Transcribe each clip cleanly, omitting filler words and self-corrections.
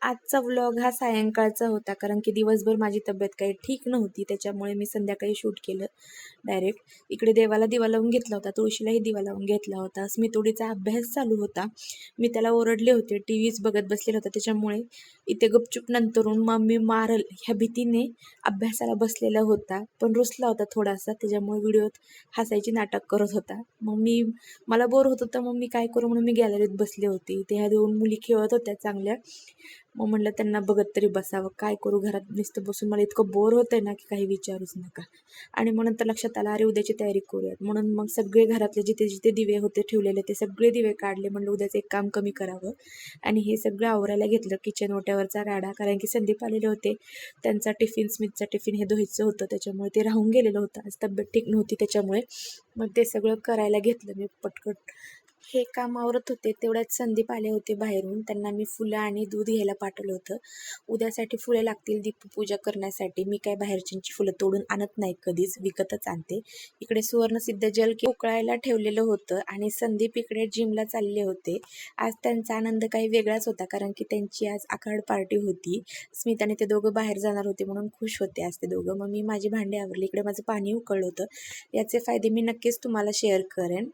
आजचा व्लॉग हा सायंकाळचा होता, कारण की दिवसभर माझी तब्येत काही ठीक नव्हती, त्याच्यामुळे मी संध्याकाळी शूट केलं डायरेक्ट. इकडे देवाला दिवा लावून घेतला होता, तुळशीलाही दिवा लावून घेतला होता. स्मितोडीचा अभ्यास चालू होता, मी त्याला ओरडले होते, टी व्हीच बघत बसलेला होता, त्याच्यामुळे इथे गपचूप नंतरून मम्मी मारल ह्या भीतीने अभ्यासाला बसलेला होता, पण रुसला होता थोडासा, त्याच्यामुळे व्हिडिओत हसायची नाटक करत होता. मला बोर होत होतं, मग मी काय करू म्हणून मी गॅलरीत बसले होते. इथे ह्या दोन मुली खेळत होत्या चांगल्या, मग म्हणलं त्यांना बघत तरी बसावं, काय करू घरात नुसतं बसून मला इतकं बोर होतंय ना की काही विचारूच नका. आणि म्हणून तर लक्षात आलं, अरे उद्याची तयारी करूयात, म्हणून मग सगळे घरातले जिथे जिथे दिवे होते ठेवलेले ते सगळे दिवे काढले. म्हणलं उद्याचं एक काम कमी करावं आणि हे सगळं आवरायला घेतलं. किचन ओट्यावरचा राडा, कारण की संदीप आलेले होते, त्यांचा टिफिन, स्मितचा टिफिन हे धुवायचं होतं, त्याच्यामुळे ते राहून गेलेलं होतं, आज तब्येत ठीक नव्हती त्याच्यामुळे. मग ते सगळं करायला घेतलं मी पटकट. हे काम आवरत होते तेवढ्यात संदीप आले होते बाहेरून, त्यांना मी फुलं आणि दूध घ्यायला पाठवलं होतं. उद्यासाठी फुले लागतील दीपपूजा करण्यासाठी. मी काय बाहेरच्यांची फुलं तोडून आणत नाही कधीच, विकतच आणते. इकडे सुवर्णसिद्ध जल उकळायला ठेवलेलं होतं आणि संदीप इकडे जिमला चालले होते. आज त्यांचा आनंद काही वेगळाच होता, कारण की त्यांची आज आखाड पार्टी होती. स्मित आणि ते दोघं बाहेर जाणार होते म्हणून खुश होते आज ते दोघं. मग मी माझी भांडी आवरली, इकडे माझं पाणी उकळलं होतं. याचे फायदे मी नक्कीच तुम्हाला शेअर करेन.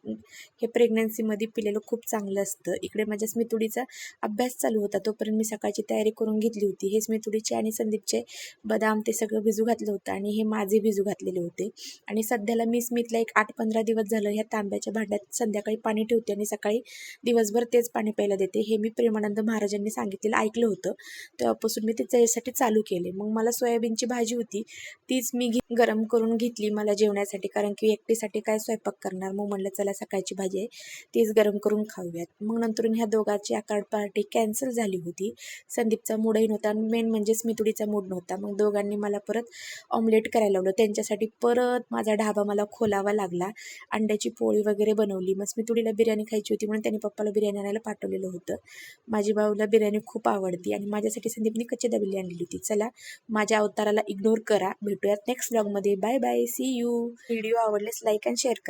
हे प्रेग्नन्सीमध्ये पिलेलं खूप चांगलं असतं. इकडे माझ्या स्मितुडीचा अभ्यास चालू होता, तोपर्यंत मी सकाळची तयारी करून घेतली होती. हे स्मितुडीचे आणि संदीपचे बदाम ते सगळं भिजू घातलं होतं आणि हे माझे भिजू घातलेले होते. आणि सध्याला मी स्मितला एक 8-15 दिवस झालं ह्या तांब्याच्या भांड्यात संध्याकाळी पाणी ठेवते आणि सकाळी दिवसभर तेच पाणी प्यायला देते. हे मी प्रेमानंद महाराजांनी सांगितलेलं ऐकलं होतं, तेव्हापासून मी ते त्याच्यासाठी चालू केले. मग मला सोयाबीनची भाजी होती, तीच मी गरम करून घेतली मला जेवण्यासाठी, कारण की एकटीसाठी काय स्वयंपाक करणार. मग म्हणलं चला सकाळची भाजी आहे तीच गरम करून खाऊयात. मग नंतरून ह्या दोघांची आकाड पार्टी कॅन्सल झाली होती. संदीपचा मूडही नव्हता आणि मेन म्हणजे स्मितुडीचा मूड नव्हता. मग दोघांनी मला परत ऑमलेट करायला लावलं. त्यांच्यासाठी परत माझा ढाबा मला खोलावा लागला. अंड्याची पोळी वगैरे बनवली. मग स्मितुडीला बिर्याणी खायची होती म्हणून त्यांनी पप्पाला बिर्याणी आणायला पाठवलेलं होतं. माझी भाऊला बिर्याणी खूप आवडती आणि माझ्यासाठी संदीपने कच्ची दाबेली आणलेली होती. चला, माझ्या अवताराला इग्नोर करा. भेटूयात नेक्स्ट व्लॉगमध्ये. Bye bye, see you. Video आवडल्यास लाईक आणि शेअर करा.